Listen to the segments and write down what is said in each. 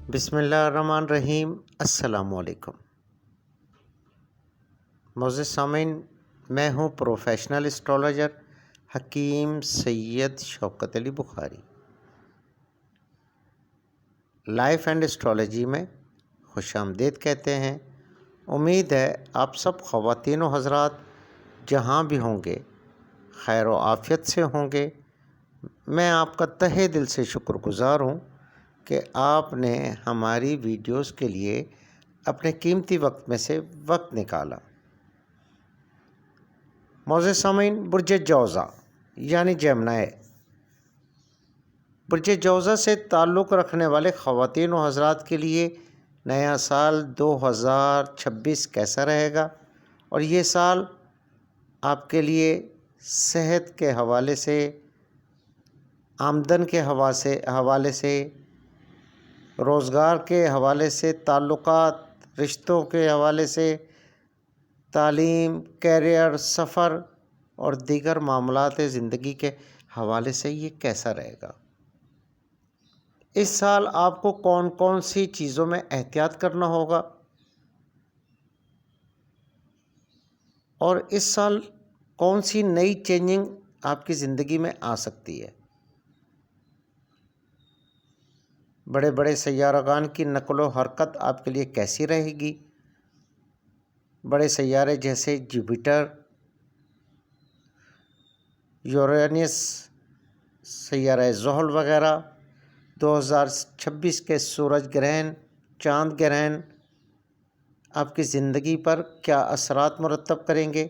بسم اللہ الرحمن الرحیم۔ السلام علیکم معزز سامعین، میں ہوں پروفیشنل اسٹرالوجر حکیم سید شوکت علی بخاری۔ لائف اینڈ اسٹرالوجی میں خوش آمدید کہتے ہیں۔ امید ہے آپ سب خواتین و حضرات جہاں بھی ہوں گے خیر و عافیت سے ہوں گے۔ میں آپ کا تہہ دل سے شکر گزار ہوں کہ آپ نے ہماری ویڈیوز کے لیے اپنے قیمتی وقت میں سے وقت نکالا۔ معزز سامعین، برج جوزہ یعنی جیمنائے، برج جوزہ سے تعلق رکھنے والے خواتین و حضرات کے لیے نیا سال 2026 کیسا رہے گا، اور یہ سال آپ کے لیے صحت کے حوالے سے، آمدن کے حوالے سے، روزگار کے حوالے سے، تعلقات، رشتوں کے حوالے سے، تعلیم، کیریئر، سفر اور دیگر معاملات زندگی کے حوالے سے یہ کیسا رہے گا؟ اس سال آپ کو کون کون سی چیزوں میں احتیاط کرنا ہوگا، اور اس سال کون سی نئی چینجنگ آپ کی زندگی میں آ سکتی ہے؟ بڑے بڑے سیارگان کی نقل و حرکت آپ کے لیے کیسی رہے گی؟ بڑے سیارے جیسے جوپیٹر، یورینس، سیارہ زحل وغیرہ 2026 کے سورج گرہن، چاند گرہن آپ کی زندگی پر کیا اثرات مرتب کریں گے؟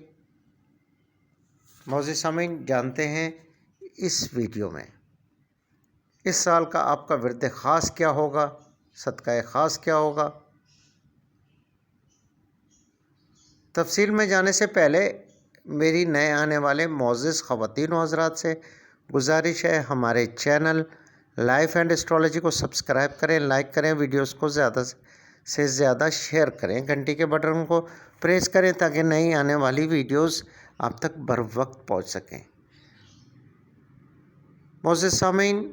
معزز سامعین، جانتے ہیں اس ویڈیو میں اس سال کا آپ کا ورد خاص کیا ہوگا، صدقہ خاص کیا ہوگا۔ تفصیل میں جانے سے پہلے میری نئے آنے والے معزز خواتین و حضرات سے گزارش ہے، ہمارے چینل لائف اینڈ اسٹرالوجی کو سبسکرائب کریں، لائک کریں، ویڈیوز کو زیادہ سے زیادہ شیئر کریں، گھنٹی کے بٹن کو پریس کریں تاکہ نئی آنے والی ویڈیوز آپ تک بر وقت پہنچ سکیں۔ معزز سامعین،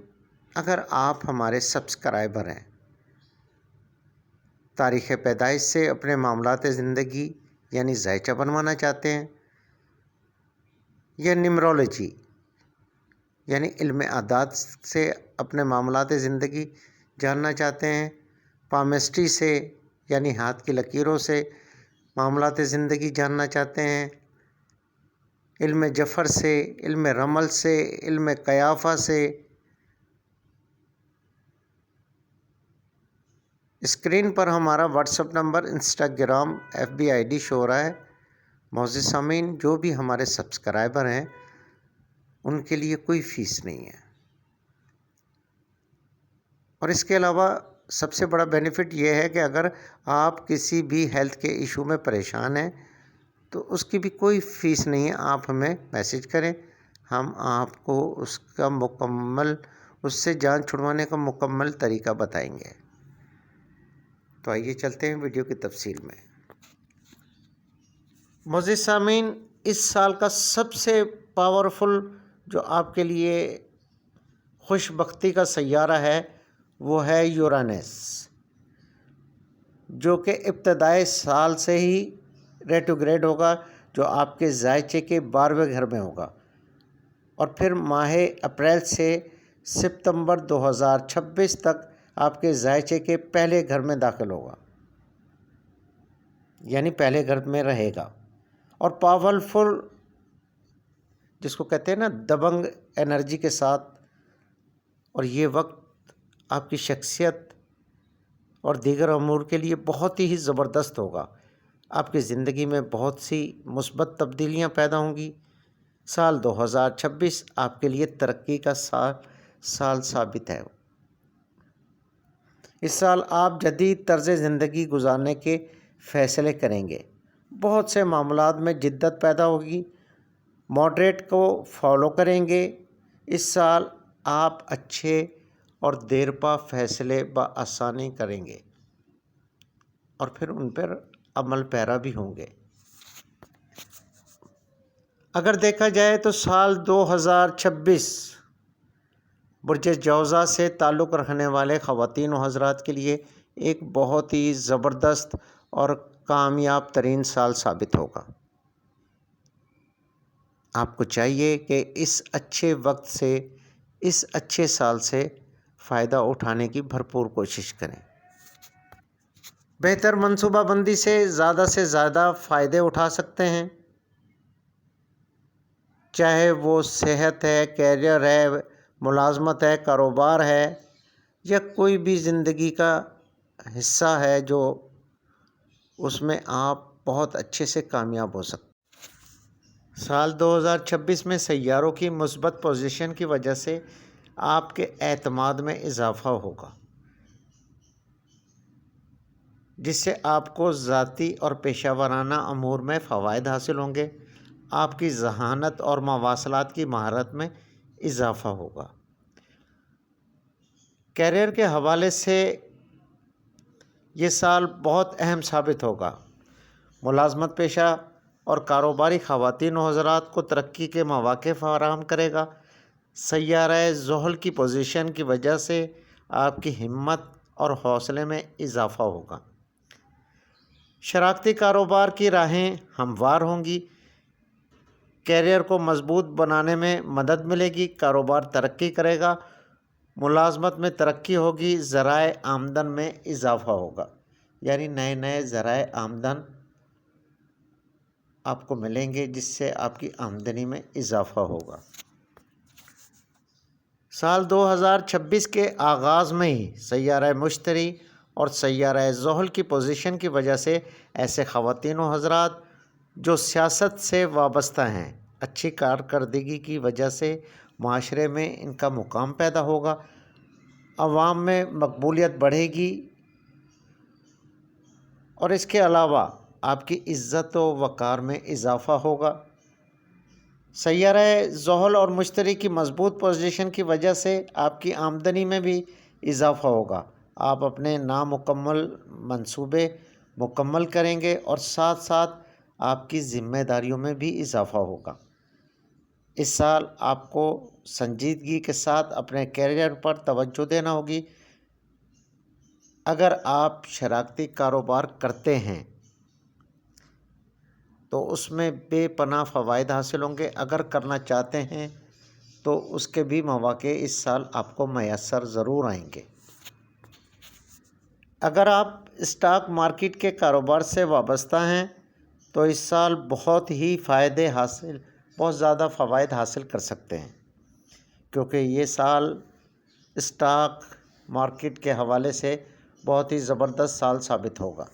اگر آپ ہمارے سبسکرائبر ہیں، تاریخ پیدائش سے اپنے معاملات زندگی یعنی ذائچہ بنوانا چاہتے ہیں، یا نیمرولوجی یعنی علم اعداد سے اپنے معاملات زندگی جاننا چاہتے ہیں، پامسٹری سے یعنی ہاتھ کی لکیروں سے معاملات زندگی جاننا چاہتے ہیں، علم جفر سے، علم رمل سے، علم قیافہ سے، اسکرین پر ہمارا what's app number, Instagram, FB ID show ہو رہا ہے۔ معزز سامعین، جو بھی ہمارے سبسکرائبر ہیں ان کے لیے کوئی فیس نہیں ہے، اور اس کے علاوہ سب سے بڑا بینیفٹ یہ ہے کہ اگر آپ کسی بھی ہیلتھ کے ایشو میں پریشان ہیں تو اس کی بھی کوئی فیس نہیں ہے، آپ ہمیں میسج کریں، ہم آپ کو اس سے جان چھڑوانے کا مکمل طریقہ بتائیں گے۔ تو آئیے چلتے ہیں ویڈیو کی تفصیل میں۔ معزز سامعین، اس سال کا سب سے پاورفل جو آپ کے لیے خوش بختی کا سیارہ ہے وہ ہے یورینس، جو کہ ابتدائے سال سے ہی ریٹروگریڈ ہوگا، جو آپ کے ذائچے کے 12ویں گھر میں ہوگا، اور پھر ماہ اپریل سے ستمبر 2026 تک آپ کے ذائچے کے پہلے گھر میں داخل ہوگا، یعنی پہلے گھر میں رہے گا، اور پاورفل جس کو کہتے ہیں نا دبنگ انرجی کے ساتھ، اور یہ وقت آپ کی شخصیت اور دیگر امور کے لیے بہت ہی زبردست ہوگا۔ آپ کی زندگی میں بہت سی مثبت تبدیلیاں پیدا ہوں گی۔ سال 2026 آپ کے لیے ترقی کا سال ثابت ہے۔ اس سال آپ جدید طرز زندگی گزارنے کے فیصلے کریں گے، بہت سے معاملات میں جدت پیدا ہوگی، ماڈریٹ کو فالو کریں گے۔ اس سال آپ اچھے اور دیرپا فیصلے بآسانی کریں گے اور پھر ان پر عمل پیرا بھی ہوں گے۔ اگر دیکھا جائے تو سال 2026 برج جوزا سے تعلق رکھنے والے خواتین و حضرات کے لیے ایک بہت ہی زبردست اور کامیاب ترین سال ثابت ہوگا۔ آپ کو چاہیے کہ اس اچھے وقت سے، اس اچھے سال سے فائدہ اٹھانے کی بھرپور کوشش کریں۔ بہتر منصوبہ بندی سے زیادہ فائدے اٹھا سکتے ہیں، چاہے وہ صحت ہے، کیریئر ہے، ملازمت ہے، کاروبار ہے، یا کوئی بھی زندگی کا حصہ ہے جو اس میں آپ بہت اچھے سے کامیاب ہو سکتے ہیں۔ سال 2026 میں سیاروں کی مثبت پوزیشن کی وجہ سے آپ کے اعتماد میں اضافہ ہوگا، جس سے آپ کو ذاتی اور پیشہ ورانہ امور میں فوائد حاصل ہوں گے۔ آپ کی ذہانت اور مواصلات کی مہارت میں اضافہ ہوگا۔ کیریئر کے حوالے سے یہ سال بہت اہم ثابت ہوگا۔ ملازمت پیشہ اور کاروباری خواتین و حضرات کو ترقی کے مواقع فراہم کرے گا۔ سیارہ زحل کی پوزیشن کی وجہ سے آپ کی ہمت اور حوصلے میں اضافہ ہوگا۔ شراکتی کاروبار کی راہیں ہموار ہوں گی۔ کیریئر کو مضبوط بنانے میں مدد ملے گی۔ کاروبار ترقی کرے گا۔ ملازمت میں ترقی ہوگی۔ ذرائع آمدن میں اضافہ ہوگا، یعنی نئے ذرائع آمدن آپ کو ملیں گے، جس سے آپ کی آمدنی میں اضافہ ہوگا۔ سال 2026 کے آغاز میں ہی سیارہ مشتری اور سیارہ زحل کی پوزیشن کی وجہ سے ایسے خواتین و حضرات جو سیاست سے وابستہ ہیں، اچھی کارکردگی کی وجہ سے معاشرے میں ان کا مقام پیدا ہوگا، عوام میں مقبولیت بڑھے گی، اور اس کے علاوہ آپ کی عزت و وقار میں اضافہ ہوگا۔ سیارہ زحل اور مشتری کی مضبوط پوزیشن کی وجہ سے آپ کی آمدنی میں بھی اضافہ ہوگا۔ آپ اپنے نامکمل منصوبے مکمل کریں گے اور ساتھ ساتھ آپ کی ذمہ داریوں میں بھی اضافہ ہوگا۔ اس سال آپ کو سنجیدگی کے ساتھ اپنے کیریئر پر توجہ دینا ہوگی۔ اگر آپ شراکتی کاروبار کرتے ہیں تو اس میں بے پناہ فوائد حاصل ہوں گے۔ اگر کرنا چاہتے ہیں تو اس کے بھی مواقع اس سال آپ کو میسر ضرور آئیں گے۔ اگر آپ اسٹاک مارکیٹ کے کاروبار سے وابستہ ہیں تو اس سال بہت زیادہ فوائد حاصل کر سکتے ہیں، کیونکہ یہ سال اسٹاک مارکیٹ کے حوالے سے بہت ہی زبردست سال ثابت ہوگا۔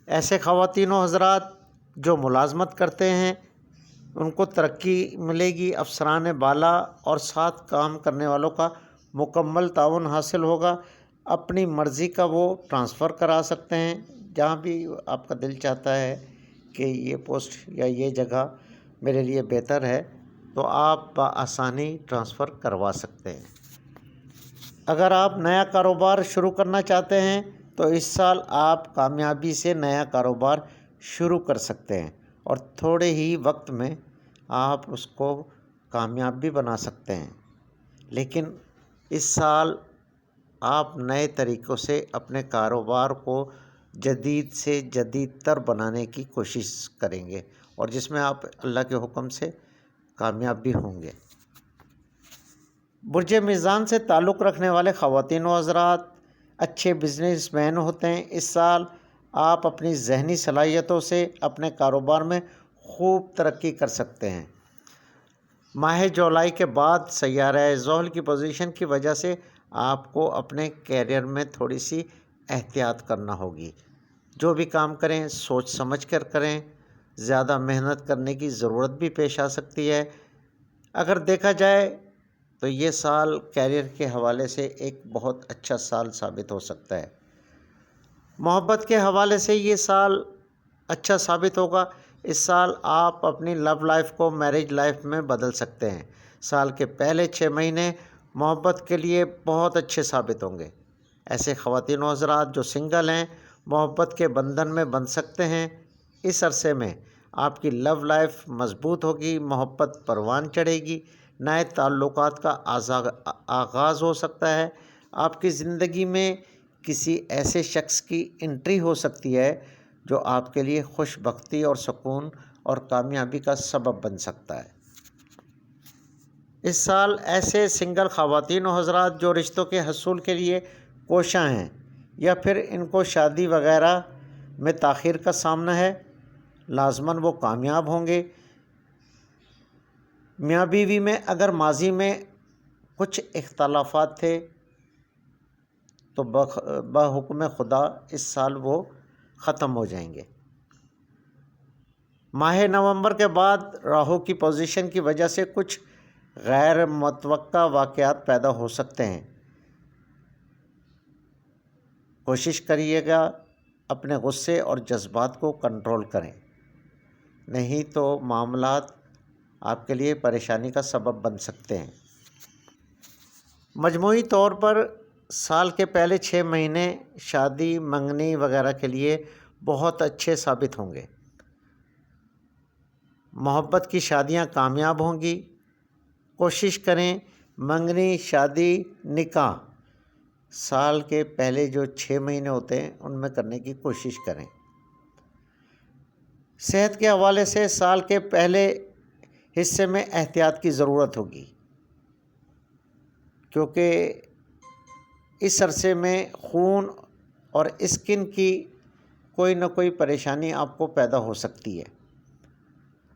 ایسے خواتین و حضرات جو ملازمت کرتے ہیں ان کو ترقی ملے گی، افسران بالا اور ساتھ کام کرنے والوں کا مکمل تعاون حاصل ہوگا۔ اپنی مرضی کا وہ ٹرانسفر کرا سکتے ہیں، جہاں بھی آپ کا دل چاہتا ہے کہ یہ پوسٹ یا یہ جگہ میرے لیے بہتر ہے تو آپ بآسانی ٹرانسفر کروا سکتے ہیں۔ اگر آپ نیا کاروبار شروع کرنا چاہتے ہیں تو اس سال آپ کامیابی سے نیا کاروبار شروع کر سکتے ہیں اور تھوڑے ہی وقت میں آپ اس کو کامیاب بھی بنا سکتے ہیں۔ لیکن اس سال آپ نئے طریقوں سے اپنے کاروبار کو جدید سے جدید تر بنانے کی کوشش کریں گے اور جس میں آپ اللہ کے حکم سے کامیاب بھی ہوں گے۔ برج میزان سے تعلق رکھنے والے خواتین و حضرات اچھے بزنس مین ہوتے ہیں۔ اس سال آپ اپنی ذہنی صلاحیتوں سے اپنے کاروبار میں خوب ترقی کر سکتے ہیں۔ ماہ جولائی کے بعد سیارہ زحل کی پوزیشن کی وجہ سے آپ کو اپنے کیریئر میں تھوڑی سی احتیاط کرنا ہوگی۔ جو بھی کام کریں سوچ سمجھ کر کریں، زیادہ محنت کرنے کی ضرورت بھی پیش آ سکتی ہے۔ اگر دیکھا جائے تو یہ سال کیریئر کے حوالے سے ایک بہت اچھا سال ثابت ہو سکتا ہے۔ محبت کے حوالے سے یہ سال اچھا ثابت ہوگا۔ اس سال آپ اپنی لو لائف کو میرج لائف میں بدل سکتے ہیں۔ سال کے پہلے 6 مہینے محبت کے لیے بہت اچھے ثابت ہوں گے۔ ایسے خواتین و حضرات جو سنگل ہیں محبت کے بندھن میں بندھ سکتے ہیں۔ اس عرصے میں آپ کی لو لائف مضبوط ہوگی، محبت پروان چڑھے گی، نئے تعلقات کا آغاز ہو سکتا ہے۔ آپ کی زندگی میں کسی ایسے شخص کی انٹری ہو سکتی ہے جو آپ کے لیے خوش بختی اور سکون اور کامیابی کا سبب بن سکتا ہے۔ اس سال ایسے سنگل خواتین و حضرات جو رشتوں کے حصول کے لیے کوشاں ہیں یا پھر ان کو شادی وغیرہ میں تاخیر کا سامنا ہے، لازماً وہ کامیاب ہوں گے۔ میاں بیوی میں اگر ماضی میں کچھ اختلافات تھے تو بحکم خدا اس سال وہ ختم ہو جائیں گے۔ ماہ نومبر کے بعد راہو کی پوزیشن کی وجہ سے کچھ غیر متوقع واقعات پیدا ہو سکتے ہیں۔ کوشش کریے گا اپنے غصے اور جذبات کو کنٹرول کریں، نہیں تو معاملات آپ کے لیے پریشانی کا سبب بن سکتے ہیں۔ مجموعی طور پر سال کے پہلے 6 مہینے شادی، منگنی وغیرہ کے لیے بہت اچھے ثابت ہوں گے۔ محبت کی شادیاں کامیاب ہوں گی۔ کوشش کریں منگنی، شادی، نکاح سال کے پہلے جو 6 مہینے ہوتے ہیں ان میں کرنے کی کوشش کریں۔ صحت کے حوالے سے سال کے پہلے حصے میں احتیاط کی ضرورت ہوگی، کیونکہ اس عرصے میں خون اور اسکن کی کوئی نہ کوئی پریشانی آپ کو پیدا ہو سکتی ہے۔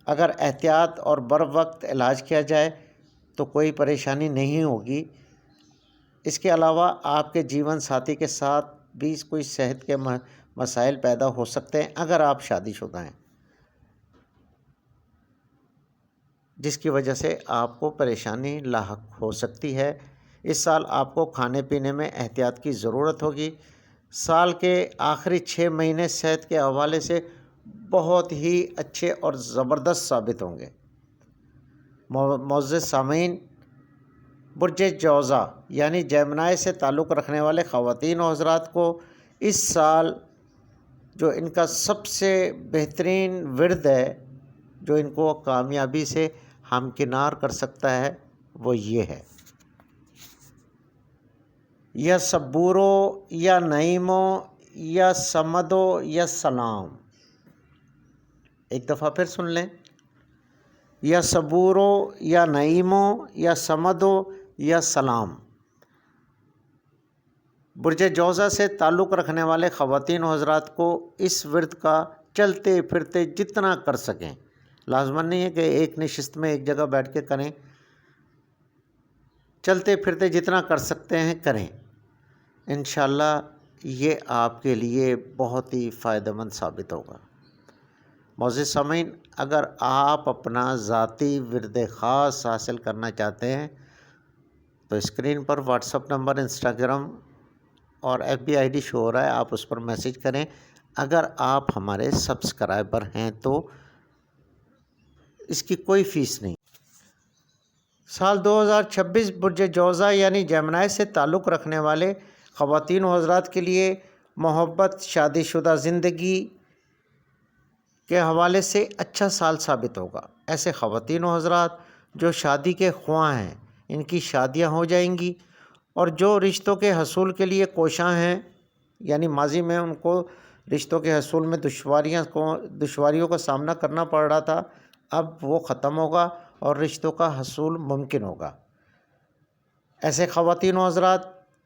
اگر احتیاط اور بر وقت علاج کیا جائے تو کوئی پریشانی نہیں ہوگی۔ اس کے علاوہ آپ کے جیون ساتھی کے ساتھ بھی کوئی صحت کے مسائل پیدا ہو سکتے ہیں اگر آپ شادی شدہ ہیں، جس کی وجہ سے آپ کو پریشانی لاحق ہو سکتی ہے۔ اس سال آپ کو کھانے پینے میں احتیاط کی ضرورت ہوگی۔ سال کے آخری 6 مہینے صحت کے حوالے سے بہت ہی اچھے اور زبردست ثابت ہوں گے۔ معزز سامعین، برج جوزا یعنی جیمنائی سے تعلق رکھنے والے خواتین و حضرات کو اس سال جو ان کا سب سے بہترین ورد ہے، جو ان کو کامیابی سے ہمکنار کر سکتا ہے، وہ یہ ہے: یا صبورو یا نعیمو یا سمدو یا سلام۔ ایک دفعہ پھر سن لیں: یا صبورو یا نعیمو یا سمدو یا سلام۔ برج جوزا سے تعلق رکھنے والے خواتین و حضرات کو اس ورد کا چلتے پھرتے جتنا کر سکیں، لازماً نہیں ہے کہ ایک نشست میں ایک جگہ بیٹھ کے کریں، چلتے پھرتے جتنا کر سکتے ہیں کریں۔ انشاءاللہ یہ آپ کے لیے بہت ہی فائدہ مند ثابت ہوگا۔ معزز سامعین، اگر آپ اپنا ذاتی ورد خاص حاصل کرنا چاہتے ہیں تو اسکرین پر واٹس اپ نمبر، انسٹاگرام اور FB ID شو ہو رہا ہے، آپ اس پر میسج کریں۔ اگر آپ ہمارے سبسکرائبر ہیں تو اس کی کوئی فیس نہیں۔ سال 2026 برج جوزا یعنی جیمنائی سے تعلق رکھنے والے خواتین و حضرات کے لیے محبت، شادی شدہ زندگی کے حوالے سے اچھا سال ثابت ہوگا۔ ایسے خواتین و حضرات جو شادی کے خواہاں ہیں، ان کی شادیاں ہو جائیں گی، اور جو رشتوں کے حصول کے لیے کوشاں ہیں، یعنی ماضی میں ان کو رشتوں کے حصول میں دشواریوں کا سامنا کرنا پڑ رہا تھا، اب وہ ختم ہوگا اور رشتوں کا حصول ممکن ہوگا۔ ایسے خواتین و حضرات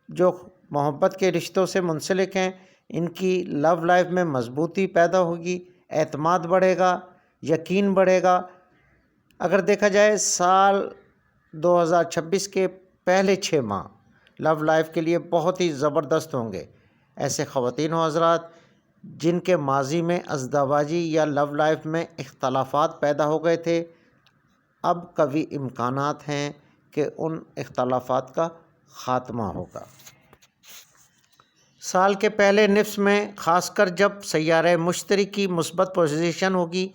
جو محبت کے رشتوں سے منسلک ہیں، ان کی لو لائف میں مضبوطی پیدا ہوگی، اعتماد بڑھے گا، یقین بڑھے گا۔ اگر دیکھا جائے سال 2026 کے پہلے 6 ماہ لو لائف کے لیے بہت ہی زبردست ہوں گے۔ ایسے خواتین و حضرات جن کے ماضی میں ازدواجی یا لو لائف میں اختلافات پیدا ہو گئے تھے، اب قوی امکانات ہیں کہ ان اختلافات کا خاتمہ ہوگا۔ سال کے پہلے نصف میں خاص کر جب سیارہ مشتری کی مثبت پوزیشن ہوگی،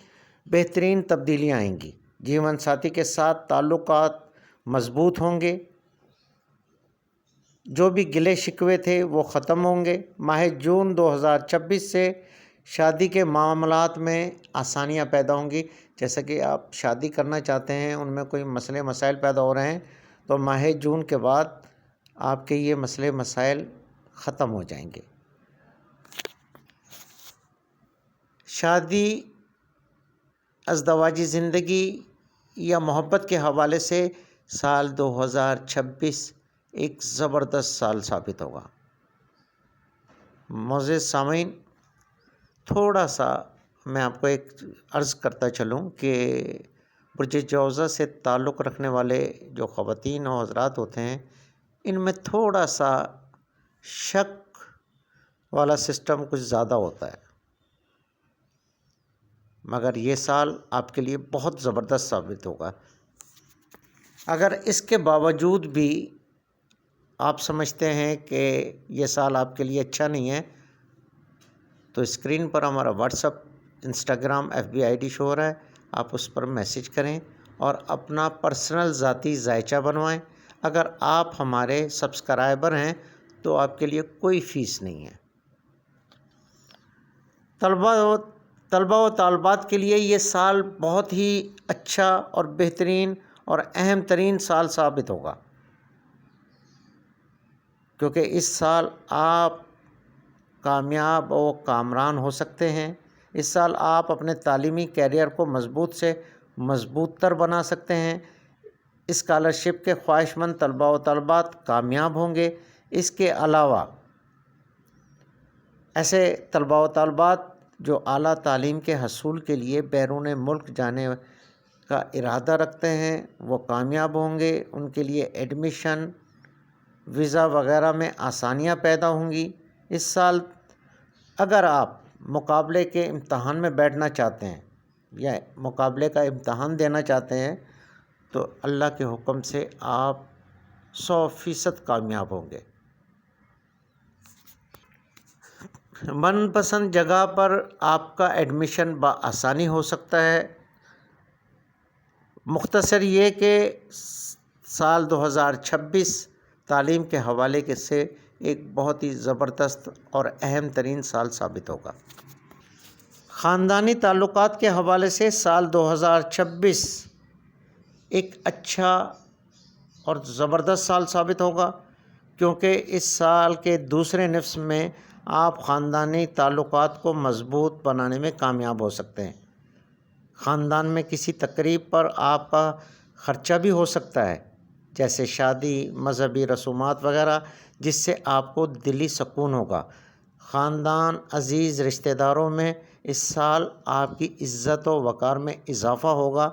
بہترین تبدیلیاں آئیں گی۔ جیون ساتھی کے ساتھ تعلقات مضبوط ہوں گے، جو بھی گلے شکوے تھے وہ ختم ہوں گے۔ ماہ جون 2026 سے شادی کے معاملات میں آسانیاں پیدا ہوں گی، جیسا کہ آپ شادی کرنا چاہتے ہیں، ان میں کوئی مسئلے مسائل پیدا ہو رہے ہیں تو ماہ جون کے بعد آپ کے یہ مسئلے مسائل ختم ہو جائیں گے۔ شادی، ازدواجی زندگی یا محبت کے حوالے سے سال 2026 ایک زبردست سال ثابت ہوگا۔ معزز سامعین، تھوڑا سا میں آپ کو ایک عرض کرتا چلوں کہ برج جوزہ سے تعلق رکھنے والے جو خواتین و حضرات ہوتے ہیں، ان میں تھوڑا سا شک والا سسٹم کچھ زیادہ ہوتا ہے، مگر یہ سال آپ کے لیے بہت زبردست ثابت ہوگا۔ اگر اس کے باوجود بھی آپ سمجھتے ہیں کہ یہ سال آپ کے لیے اچھا نہیں ہے تو اسکرین پر ہمارا what's up, Instagram, FB ID show ہو رہا ہے، آپ اس پر میسج کریں اور اپنا پرسنل ذاتی ذائچہ بنوائیں۔ اگر آپ ہمارے سبسکرائبر ہیں تو آپ کے لیے کوئی فیس نہیں ہے۔ طلبہ و طالبات کے لیے یہ سال بہت ہی اچھا اور بہترین اور اہم ترین سال ثابت ہوگا، کیونکہ اس سال آپ کامیاب و کامران ہو سکتے ہیں۔ اس سال آپ اپنے تعلیمی کیریئر کو مضبوط سے مضبوط تر بنا سکتے ہیں۔ اسکالرشپ کے خواہش مند طلبہ و طالبات کامیاب ہوں گے۔ اس کے علاوہ ایسے طلبہ و طالبات جو اعلیٰ تعلیم کے حصول کے لیے بیرون ملک جانے کا ارادہ رکھتے ہیں وہ کامیاب ہوں گے۔ ان کے لیے ایڈمیشن، ویزا وغیرہ میں آسانیاں پیدا ہوں گی۔ اس سال اگر آپ مقابلے کے امتحان میں بیٹھنا چاہتے ہیں یا مقابلے کا امتحان دینا چاہتے ہیں تو اللہ کے حکم سے آپ 100% کامیاب ہوں گے۔ من پسند جگہ پر آپ کا ایڈمیشن بآسانی ہو سکتا ہے۔ مختصر یہ کہ سال 2026 تعلیم کے حوالے سے ایک بہت ہی زبردست اور اہم ترین سال ثابت ہوگا۔ خاندانی تعلقات کے حوالے سے سال 2026 ایک اچھا اور زبردست سال ثابت ہوگا، کیونکہ اس سال کے دوسرے نصف میں آپ خاندانی تعلقات کو مضبوط بنانے میں کامیاب ہو سکتے ہیں۔ خاندان میں کسی تقریب پر آپ کا خرچہ بھی ہو سکتا ہے، جیسے شادی، مذہبی رسومات وغیرہ، جس سے آپ کو دلی سکون ہوگا۔ خاندان، عزیز رشتہ داروں میں اس سال آپ کی عزت و وقار میں اضافہ ہوگا۔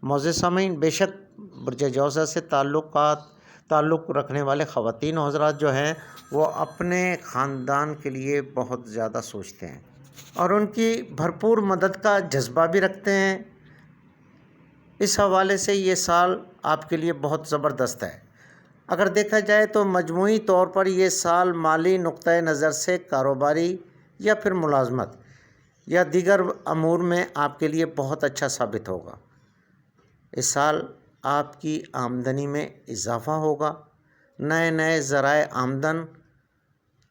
معزز سامعین، بے شک برج جوزہ سے تعلق رکھنے والے خواتین و حضرات جو ہیں وہ اپنے خاندان کے لیے بہت زیادہ سوچتے ہیں اور ان کی بھرپور مدد کا جذبہ بھی رکھتے ہیں۔ اس حوالے سے یہ سال آپ کے لیے بہت زبردست ہے۔ اگر دیکھا جائے تو مجموعی طور پر یہ سال مالی نقطۂ نظر سے کاروباری یا پھر ملازمت یا دیگر امور میں آپ کے لیے بہت اچھا ثابت ہوگا۔ اس سال آپ کی آمدنی میں اضافہ ہوگا۔ نئے ذرائع آمدن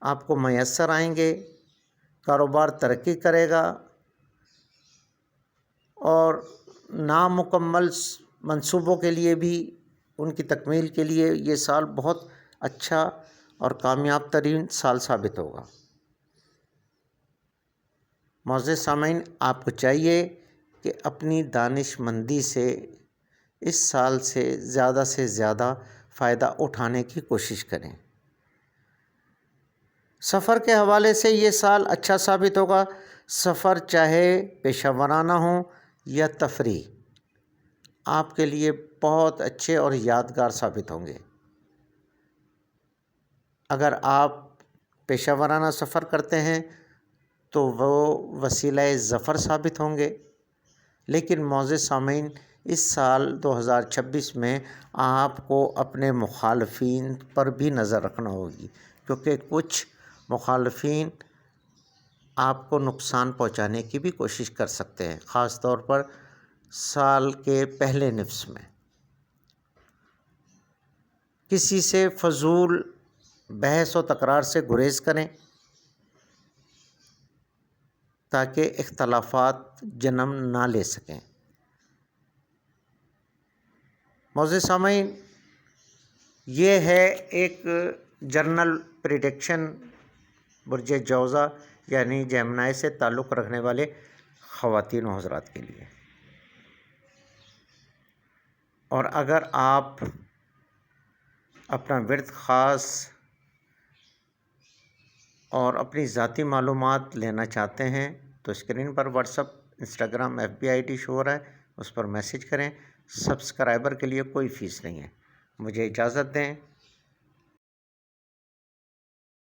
آپ کو میسر آئیں گے۔ کاروبار ترقی کرے گا اور نامکمل منصوبوں کے لیے بھی ان کی تکمیل کے لیے یہ سال بہت اچھا اور کامیاب ترین سال ثابت ہوگا۔ معزز سامعین، آپ کو چاہیے کہ اپنی دانش مندی سے اس سال سے زیادہ فائدہ اٹھانے کی کوشش کریں۔ سفر کے حوالے سے یہ سال اچھا ثابت ہوگا۔ سفر چاہے پیشہ ورانہ ہوں یا تفریح، آپ کے لیے بہت اچھے اور یادگار ثابت ہوں گے۔ اگر آپ پیشہ ورانہ سفر کرتے ہیں تو وہ وسیلہ ظفر ثابت ہوں گے، لیکن معزز سامعین، اس سال 2026 میں آپ کو اپنے مخالفین پر بھی نظر رکھنا ہوگی، کیونکہ کچھ مخالفین آپ کو نقصان پہنچانے کی بھی کوشش کر سکتے ہیں، خاص طور پر سال کے پہلے نصف میں۔ کسی سے فضول بحث و تکرار سے گریز کریں۔ تاکہ اختلافات جنم نہ لے سکیں۔ معزز سامعین، یہ ہے ایک جنرل پریڈکشن برج جوزہ یعنی جیمنائی سے تعلق رکھنے والے خواتین و حضرات کے لیے۔ اور اگر آپ اپنا ورد خاص اور اپنی ذاتی معلومات لینا چاہتے ہیں تو اسکرین پر WhatsApp, Instagram, FB ID show ہو رہا ہے، اس پر میسج کریں۔ سبسکرائبر کے لیے کوئی فیس نہیں ہے۔ مجھے اجازت دیں۔